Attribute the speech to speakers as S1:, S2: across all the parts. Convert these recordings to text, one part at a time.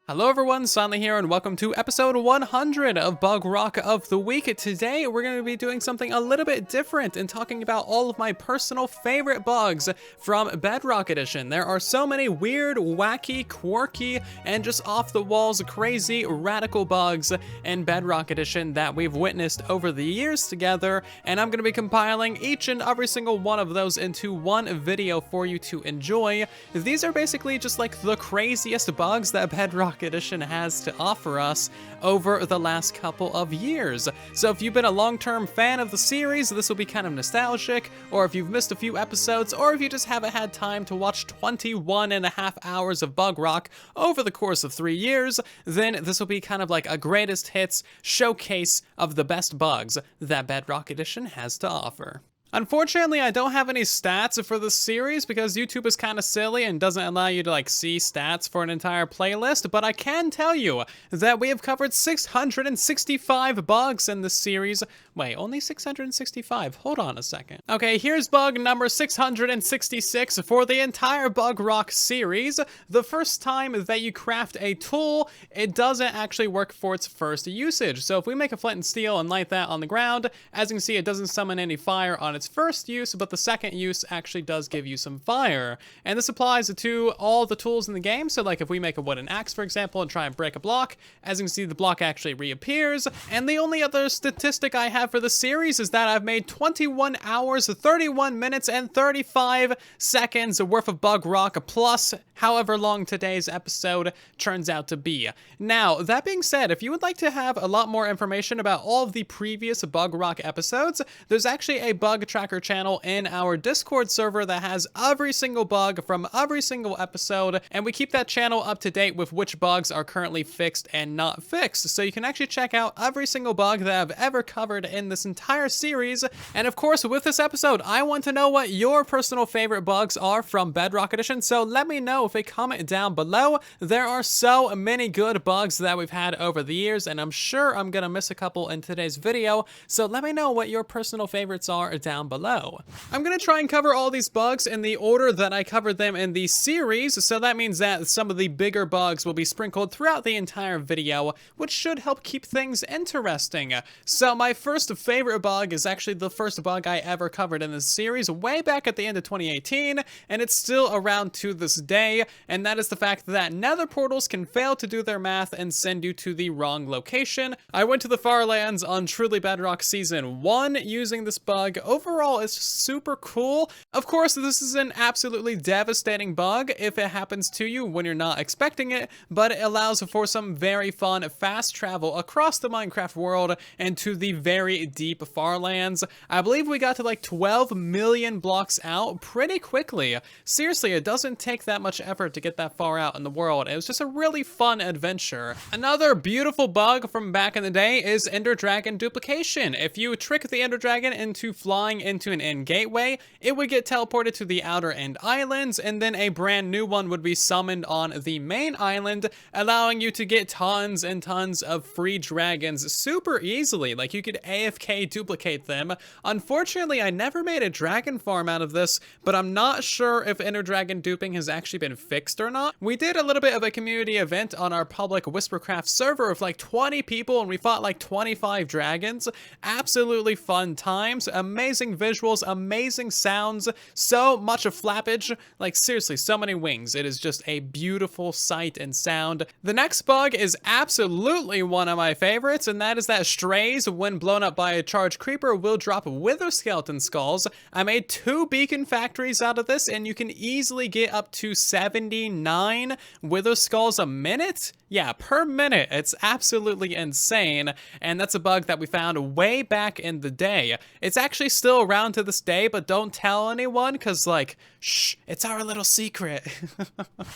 S1: Hello everyone, Silently here, and welcome to episode 100 of Bugrock of the Week. Today, we're going to be doing something a little bit different and talking about all of my personal favorite bugs from Bedrock Edition. There are so many weird, wacky, quirky, and just off-the-walls, crazy, radical bugs in Bedrock Edition that we've witnessed over the years together, and I'm going to be compiling each and every single one of those into one video for you to enjoy. These are basically just like the craziest bugs that Bedrock Edition has to offer us over the last couple of years. So if you've been a long-term fan of the series, this will be kind of nostalgic, or if you've missed a few episodes, or if you just haven't had time to watch 21.5 hours of Bugrock over the course of 3 years, then this will be kind of like a greatest hits showcase of the best bugs that Bedrock Edition has to offer. Unfortunately, I don't have any stats for this series because YouTube is kind of silly and doesn't allow you to like see stats for an entire playlist, but I can tell you that we have covered 665 bugs in this series. Wait, only 665? Hold on a second. Okay, here's bug number 666 for the entire Bugrock series. The first time that you craft a tool, it doesn't actually work for its first usage. So if we make a flint and steel and light that on the ground, as you can see, it doesn't summon any fire on its first use, but the second use actually does give you some fire. And this applies to all the tools in the game. So like if we make a wooden axe, for example, and try and break a block, as you can see, the block actually reappears. And the only other statistic I have for the series is that I've made 21 hours, 31 minutes, and 35 seconds worth of Bugrock, plus however long today's episode turns out to be. Now, that being said, if you would like to have a lot more information about all of the previous Bugrock episodes, there's actually a bug tracker channel in our Discord server that has every single bug from every single episode, and we keep that channel up to date with which bugs are currently fixed and not fixed. So you can actually check out every single bug that I've ever covered in this entire series. And of course, with this episode, I want to know what your personal favorite bugs are from Bedrock Edition, so let me know with a comment down below. There are so many good bugs that we've had over the years, and I'm sure I'm gonna miss a couple in today's video, so let me know what your personal favorites are down below. I'm gonna try and cover all these bugs in the order that I covered them in the series, so that means that some of the bigger bugs will be sprinkled throughout the entire video, which should help keep things interesting. So my first favorite bug is actually the first bug I ever covered in this series way back at the end of 2018, and it's still around to this day, and that is the fact that nether portals can fail to do their math and send you to the wrong location. I went to the Farlands on Truly Bedrock Season 1 using this bug. Overall, it's super cool. Of course, this is an absolutely devastating bug if it happens to you when you're not expecting it, but it allows for some very fun fast travel across the Minecraft world and to the very deep Farlands. I believe we got to like 12 million blocks out pretty quickly. Seriously, it doesn't take that much effort to get that far out in the world. It was just a really fun adventure. Another beautiful bug from back in the day is Ender Dragon Duplication. If you trick the Ender Dragon into flying into an end gateway, it would get teleported to the outer end islands, and then a brand new one would be summoned on the main island, allowing you to get tons and tons of free dragons super easily. Like you could AFK duplicate them. Unfortunately, I never made a dragon farm out of this, but I'm not sure if Ender Dragon duping has actually been fixed or not. We did a little bit of a community event on our public Whispercraft server of like 20 people, and we fought like 25 dragons. Absolutely fun times, amazing visuals, amazing sounds, so much of flappage, like seriously, so many wings. It is just a beautiful sight and sound. The next bug is absolutely one of my favorites, and that is that strays, when blown up by a charged creeper, will drop wither skeleton skulls. I made 2 beacon factories out of this, and you can easily get up to 79 wither skulls a minute. Yeah, per minute. It's absolutely insane, and that's a bug that we found way back in the day. It's actually still around to this day, but don't tell anyone, because like, shh, it's our little secret.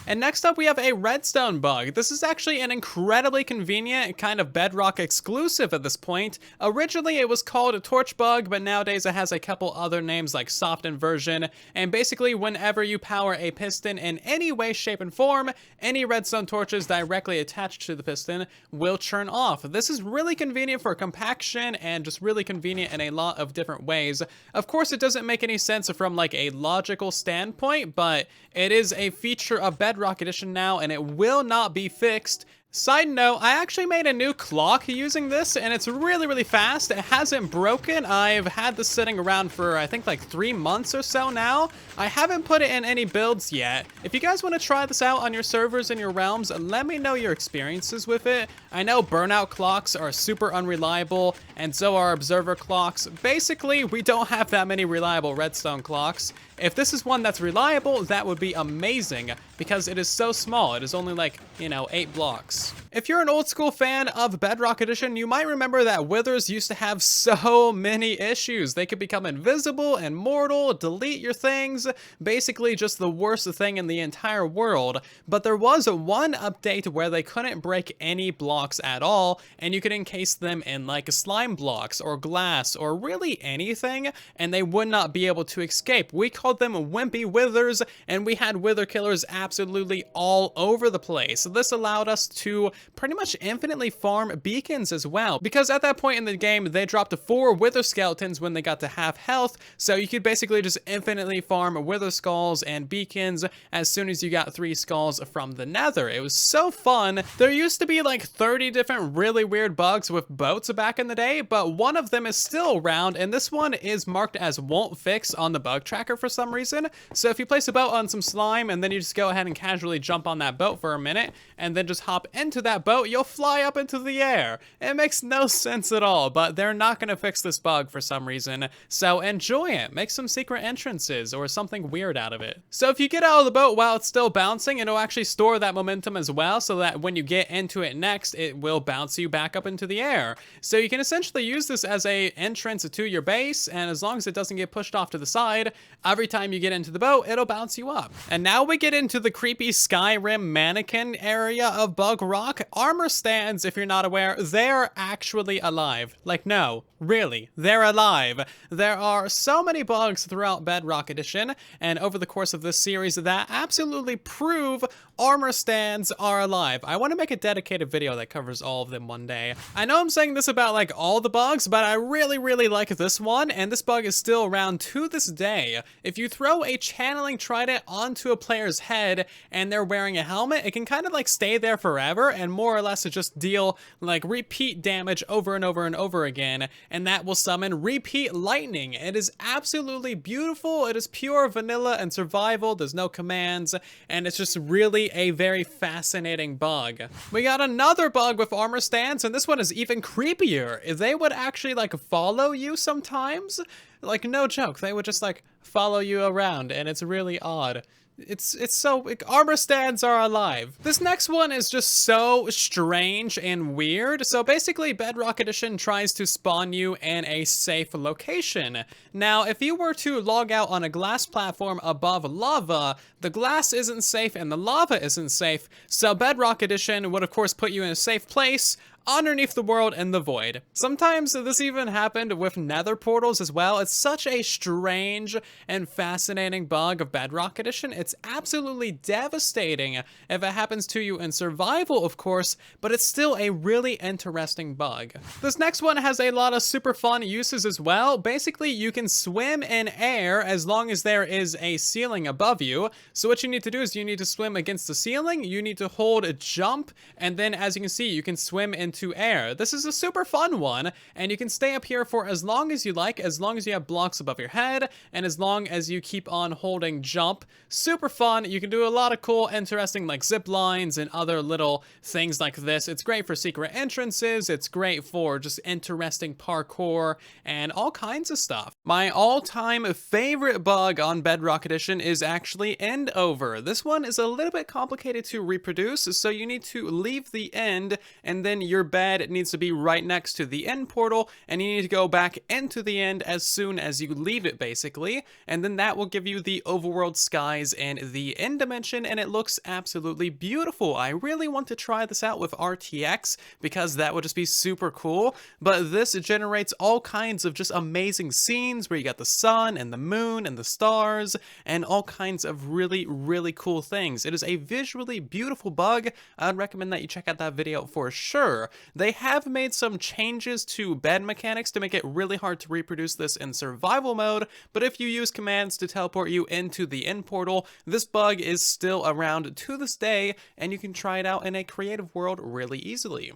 S1: And next up, we have a redstone bug. This is actually an incredibly convenient kind of Bedrock exclusive at this point. Originally, it was called a torch bug, but nowadays it has a couple other names like soft inversion, and basically whenever you power a piston in any way, shape, and form, any redstone torches directly attached to the piston will turn off. This is really convenient for compaction and just really convenient in a lot of different ways. Of course, it doesn't make any sense from like a logical standpoint, but it is a feature of Bedrock Edition now, and it will not be fixed Side note, I actually made a new clock using this, and it's really, really fast. It hasn't broken. I've had this sitting around for, I think, like 3 months or so now. I haven't put it in any builds yet. If you guys want to try this out on your servers and your realms, let me know your experiences with it. I know burnout clocks are super unreliable, and so are observer clocks. Basically, we don't have that many reliable redstone clocks. If this is one that's reliable, that would be amazing, because it is so small. It is only like, 8 blocks. If you're an old school fan of Bedrock Edition, you might remember that Withers used to have so many issues. They could become invisible and mortal, delete your things, basically just the worst thing in the entire world. But there was one update where they couldn't break any blocks at all, and you could encase them in like slime blocks or glass or really anything, and they would not be able to escape. We called them Wimpy Withers, and we had Wither killers absolutely all over the place. So this allowed us to pretty much infinitely farm beacons as well, because at that point in the game, they dropped 4 Wither skeletons when they got to half health, so you could basically just infinitely farm Wither skulls and beacons as soon as you got 3 skulls from the nether. It was so fun. There used to be like 30 different really weird bugs with boats back in the day, but one of them is still around, and this one is marked as won't fix on the bug tracker for some reason. So if you place a boat on some slime and then you just go ahead and casually jump on that boat for a minute and then just hop into that boat, you'll fly up into the air. It makes no sense at all, but they're not going to fix this bug for some reason, so enjoy it. Make some secret entrances or something weird out of it. So if you get out of the boat while it's still bouncing, it'll actually store that momentum as well, so that when you get into it next, it will bounce you back up into the air. So you can essentially use this as a entrance to your base, and as long as it doesn't get pushed off to the side, every time you get into the boat, it'll bounce you up. And now we get into the creepy Skyrim mannequin area of Bugrock. Armor stands, if you're not aware, they're actually alive. Like, no, really, they're alive. There are so many bugs throughout Bedrock Edition, and over the course of this series that absolutely prove armor stands are alive. I want to make a dedicated video that covers all of them one day. I know I'm saying this about like all the bugs, but I really, really like this one, and this bug is still around to this day. If you throw a channeling trident onto a player's head and they're wearing a helmet, it can kind of like stay there forever and more or less just deal like repeat damage over and over and over again, and that will summon repeat lightning. It is absolutely beautiful. It is pure vanilla and survival. There's no commands, and it's just really a very fascinating bug. We got another bug with armor stands, and this one is even creepier. They would actually like follow you sometimes. Like, no joke, they would just like follow you around, and it's really odd. It's so, armor stands are alive. This next one is just so strange and weird. So basically, Bedrock Edition tries to spawn you in a safe location. Now, if you were to log out on a glass platform above lava, the glass isn't safe and the lava isn't safe. So Bedrock Edition would of course put you in a safe place underneath the world in the void. Sometimes this even happened with nether portals as well. It's such a strange and fascinating bug of Bedrock Edition. It's absolutely devastating if it happens to you in survival, of course, but it's still a really interesting bug. This next one has a lot of super fun uses as well. Basically, you can swim in air as long as there is a ceiling above you. So what you need to do is you need to swim against the ceiling, you need to hold a jump, and then as you can see, you can swim into air. This is a super fun one, and you can stay up here for as long as you like, as long as you have blocks above your head, and as long as you keep on holding jump. Super fun. You can do a lot of cool, interesting like zip lines and other little things like this. It's great for secret entrances. It's great for just interesting parkour and all kinds of stuff. My all-time favorite bug on Bedrock Edition is actually end over. This one is a little bit complicated to reproduce, so you need to leave the end, and then your bed needs to be right next to the end portal, and you need to go back into the end as soon as you leave it, basically, and then that will give you the overworld skies and the end dimension, and it looks absolutely beautiful. I really want to try this out with RTX because that would just be super cool, but this generates all kinds of just amazing scenes where you got the sun and the moon and the stars and all kinds of really, really cool things. It is a visually beautiful bug. I'd recommend that you check out that video for sure. before. They have made some changes to bed mechanics to make it really hard to reproduce this in survival mode, but if you use commands to teleport you into the end portal, this bug is still around to this day, and you can try it out in a creative world really easily.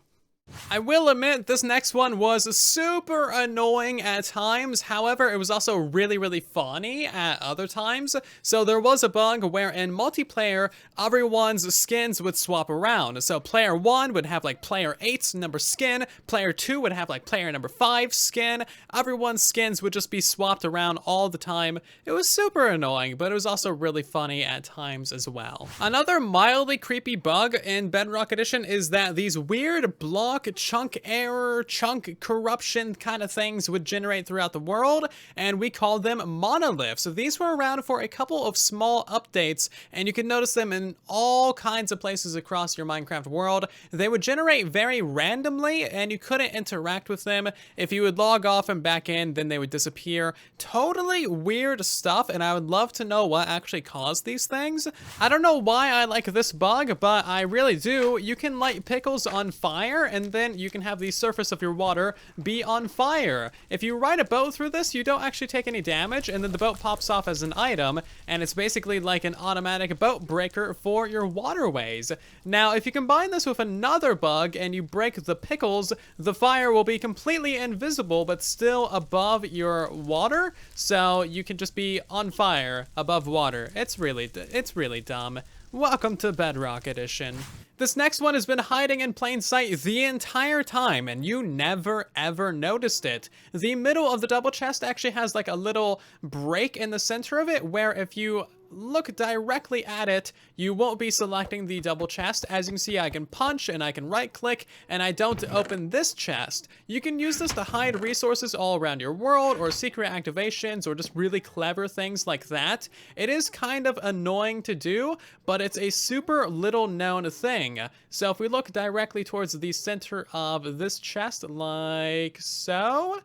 S1: I will admit this next one was super annoying at times, however it was also really funny at other times. So there was a bug where in multiplayer everyone's skins would swap around. So player 1 would have like player 8's number skin, player 2 would have like player number 5 skin, everyone's skins would just be swapped around all the time. It was super annoying, but it was also really funny at times as well. Another mildly creepy bug in Bedrock Edition is that these weird block chunk error, chunk corruption kind of things would generate throughout the world, and we call them monoliths. So these were around for a couple of small updates, and you can notice them in all kinds of places across your Minecraft world. They would generate very randomly, and you couldn't interact with them. If you would log off and back in, then they would disappear. Totally weird stuff, and I would love to know what actually caused these things. I don't know why I like this bug, but I really do. You can light pickles on fire, and then you can have the surface of your water be on fire. If you ride a boat through this, you don't actually take any damage, and then the boat pops off as an item, and it's basically like an automatic boat breaker for your waterways. Now, if you combine this with another bug and you break the pickles, the fire will be completely invisible, but still above your water, so you can just be on fire above water. It's really dumb. Welcome to Bedrock Edition. This next one has been hiding in plain sight the entire time, and you never ever noticed it. The middle of the double chest actually has like a little break in the center of it, where if you look directly at it, you won't be selecting the double chest. As you can see, I can punch and I can right click, and I don't open this chest. You can use this to hide resources all around your world, or secret activations, or just really clever things like that. It is kind of annoying to do, but it's a super little known thing. So if we look directly towards the center of this chest, like so,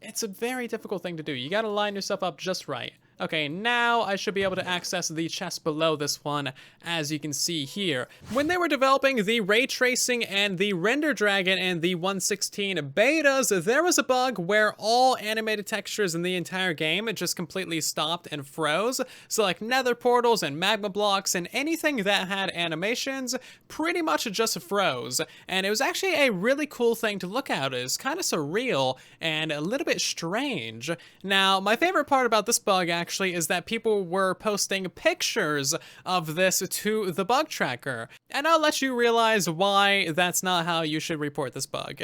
S1: it's a very difficult thing to do. You gotta line yourself up just right. Okay, now I should be able to access the chest below this one, as you can see here. When they were developing the ray tracing and the render dragon and the 1.16 betas, there was a bug where all animated textures in the entire game just completely stopped and froze. So like nether portals and magma blocks and anything that had animations pretty much just froze. And it was actually a really cool thing to look at. It's kind of surreal and a little bit strange. Now, my favorite part about this bug actually is that people were posting pictures of this to the bug tracker. And I'll let you realize why that's not how you should report this bug.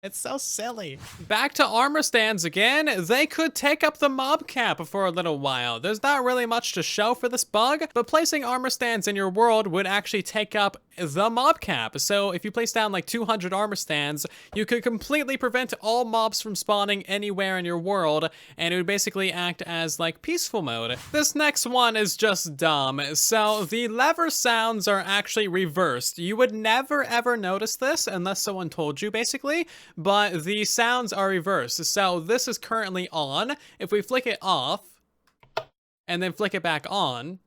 S1: It's so silly. Back to armor stands again. They could take up the mob cap for a little while. There's not really much to show for this bug, but placing armor stands in your world would actually take up the mob cap. So if you place down like 200 armor stands, you could completely prevent all mobs from spawning anywhere in your world, and it would basically act as like peaceful mode. This next one is just dumb. So the lever sounds are actually reversed. You would never ever notice this unless someone told you, basically. But the sounds are reversed. So this is currently on. If we flick it off and then flick it back on,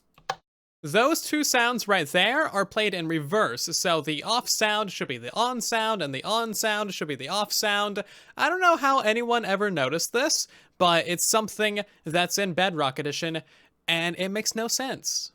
S1: those two sounds right there are played in reverse. So the off sound should be the on sound, and the on sound should be the off sound. I don't know how anyone ever noticed this, but it's something that's in Bedrock Edition, and it makes no sense.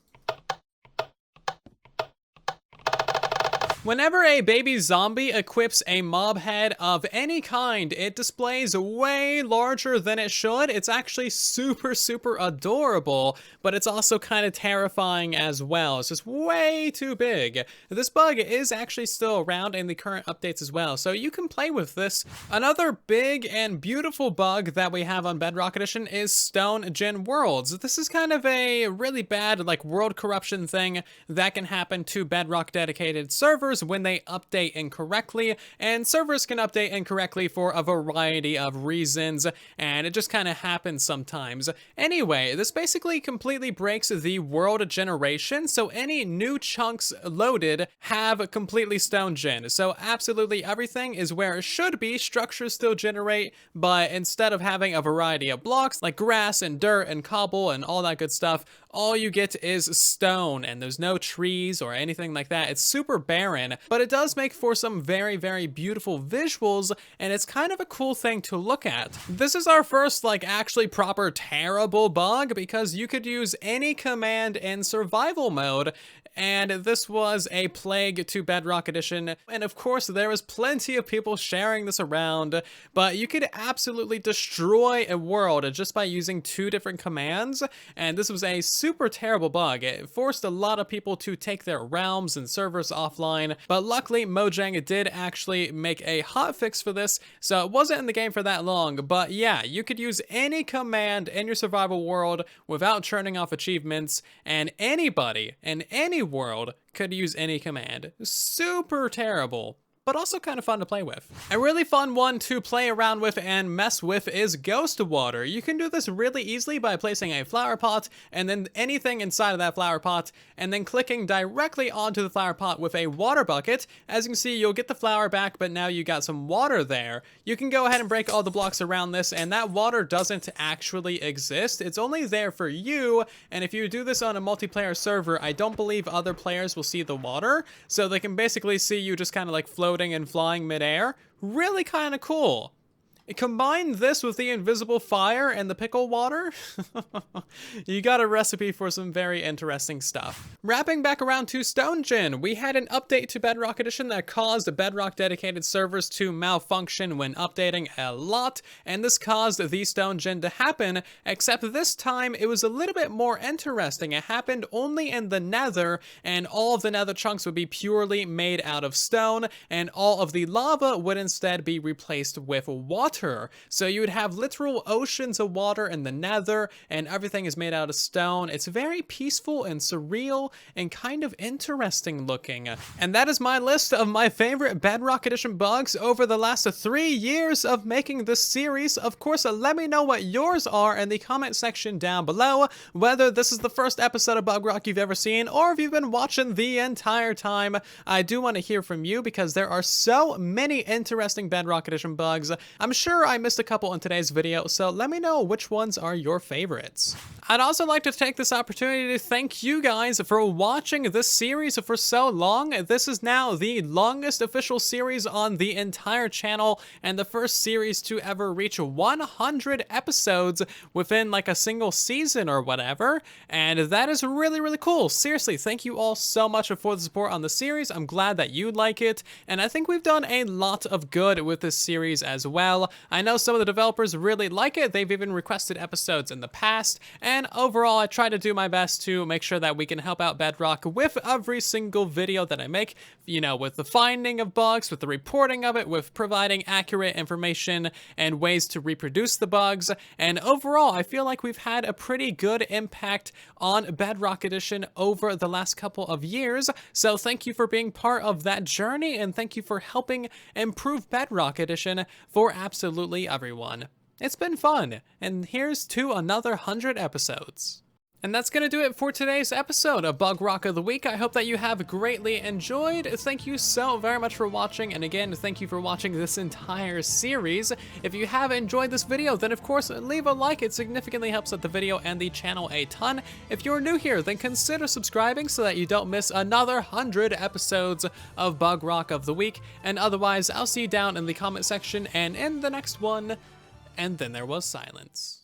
S1: Whenever a baby zombie equips a mob head of any kind, it displays way larger than it should. It's actually super adorable, but it's also kind of terrifying as well. It's just way too big. This bug is actually still around in the current updates as well, so you can play with this. Another big and beautiful bug that we have on Bedrock Edition is stone gen worlds. This is kind of a really bad like world corruption thing that can happen to Bedrock dedicated servers when they update incorrectly, and servers can update incorrectly for a variety of reasons, and it just kind of happens sometimes. Anyway, this basically completely breaks the world generation, so any new chunks loaded have completely stone gen. So absolutely everything is where it should be. Structures still generate, but instead of having a variety of blocks like grass and dirt and cobble and all that good stuff, all you get is stone, and there's no trees or anything like that. It's super barren. in, but it does make for some very, very beautiful visuals, and it's kind of a cool thing to look at. This is our first, like, actually proper terrible bug, because you could use any command in survival mode, and this was a plague to Bedrock Edition, and of course there was plenty of people sharing this around, but you could absolutely destroy a world just by using 2 different commands, and this was a super terrible bug. It forced a lot of people to take their realms and servers offline, but luckily Mojang did actually make a hotfix for this, so it wasn't in the game for that long. But yeah, you could use any command in your survival world without turning off achievements, and anybody in any world could use any command. Super terrible, but also kind of fun to play with. A really fun one to play around with and mess with is Ghost Water. You can do this really easily by placing a flower pot and then anything inside of that flower pot, and then clicking directly onto the flower pot with a water bucket. As you can see, you'll get the flower back, but now you got some water there. You can go ahead and break all the blocks around this, and that water doesn't actually exist. It's only there for you, and if you do this on a multiplayer server, I don't believe other players will see the water, so they can basically see you just kind of like floating and flying midair. Really kind of cool. Combine this with the invisible fire and the pickle water, you got a recipe for some very interesting stuff. Wrapping back around to Stone Gin, we had an update to Bedrock Edition that caused Bedrock dedicated servers to malfunction when updating a lot, and this caused the Stone Gin to happen, except this time it was a little bit more interesting. It happened only in the nether, and all of the nether chunks would be purely made out of stone, and all of the lava would instead be replaced with water. So you would have literal oceans of water in the nether, and everything is made out of stone. It's very peaceful and surreal and kind of interesting looking. And that is my list of my favorite Bedrock Edition bugs over the last 3 years of making this series. Of course, let me know what yours are in the comment section down below, whether this is the first episode of Bugrock you've ever seen, or if you've been watching the entire time. I do want to hear from you because there are so many interesting Bedrock Edition bugs. I'm sure I missed a couple in today's video, so let me know which ones are your favorites. I'd also like to take this opportunity to thank you guys for watching this series for so long. This is now the longest official series on the entire channel, and the first series to ever reach 100 episodes within like a single season or whatever, and that is really, really cool. Seriously, thank you all so much for the support on the series. I'm glad that you like it, and I think we've done a lot of good with this series as well. I know some of the developers really like it. They've even requested episodes in the past, and overall I try to do my best to make sure that we can help out Bedrock with every single video that I make, you know, with the finding of bugs, with the reporting of it, with providing accurate information and ways to reproduce the bugs, and overall I feel like we've had a pretty good impact on Bedrock Edition over the last couple of years, so thank you for being part of that journey, and thank you for helping improve Bedrock Edition for absolutely everyone. It's been fun, and here's to another 100 episodes. And that's going to do it for today's episode of Bugrock of the Week. I hope that you have greatly enjoyed. Thank you so very much for watching, and again, thank you for watching this entire series. If you have enjoyed this video, then of course, leave a like. It significantly helps out the video and the channel a ton. If you're new here, then consider subscribing so that you don't miss another 100 episodes of Bugrock of the Week. And otherwise, I'll see you down in the comment section and in the next one. And then there was silence.